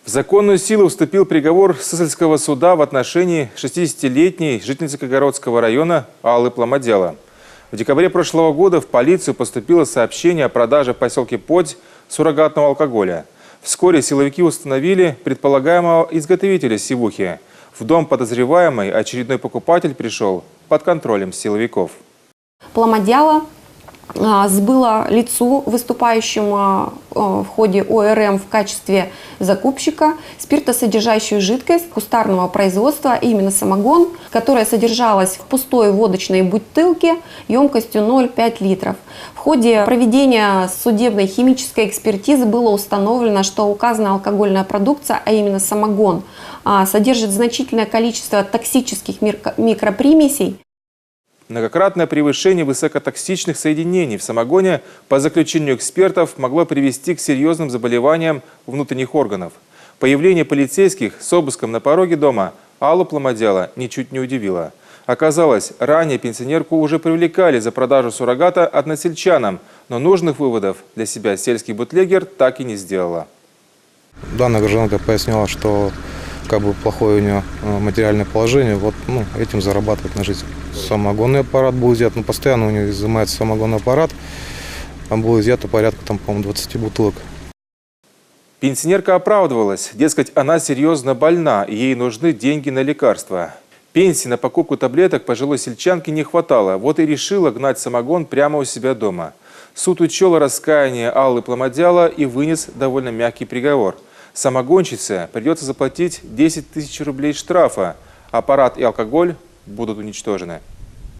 В законную силу вступил приговор Сысольского суда в отношении 60-летней жительницы Кагородского района Аллы Пломодела. В декабре прошлого года в полицию поступило сообщение о продаже в поселке Подь суррогатного алкоголя. Вскоре силовики установили предполагаемого изготовителя сивухи. В дом подозреваемой очередной покупатель пришел под контролем силовиков. Пломодела сбыла лицу, выступающему в ходе ОРМ в качестве закупщика, спиртосодержащую жидкость кустарного производства, именно самогон, которая содержалась в пустой водочной бутылке емкостью 0,5 литров. В ходе проведения судебной химической экспертизы было установлено, что указанная алкогольная продукция, а именно самогон, содержит значительное количество токсических микропримесей. Многократное превышение высокотоксичных соединений в самогоне, по заключению экспертов, могло привести к серьезным заболеваниям внутренних органов. Появление полицейских с обыском на пороге дома Аллу Пломодела ничуть не удивило. Оказалось, ранее пенсионерку уже привлекали за продажу суррогата односельчанам, но нужных выводов для себя сельский бутлегер так и не сделала. Данная гражданка пояснила, что плохое у нее материальное положение, этим зарабатывает на жизнь. Самогонный аппарат был изъят, постоянно у нее изымается самогонный аппарат, там было изъято порядка, по-моему, 20 бутылок. Пенсионерка оправдывалась, дескать, она серьезно больна, и ей нужны деньги на лекарства. Пенсии на покупку таблеток пожилой сельчанке не хватало, вот и решила гнать самогон прямо у себя дома. Суд учел раскаяние Аллы Пломодела и вынес довольно мягкий приговор. Самогонщице придется заплатить 10 тысяч рублей штрафа. Аппарат и алкоголь будут уничтожены.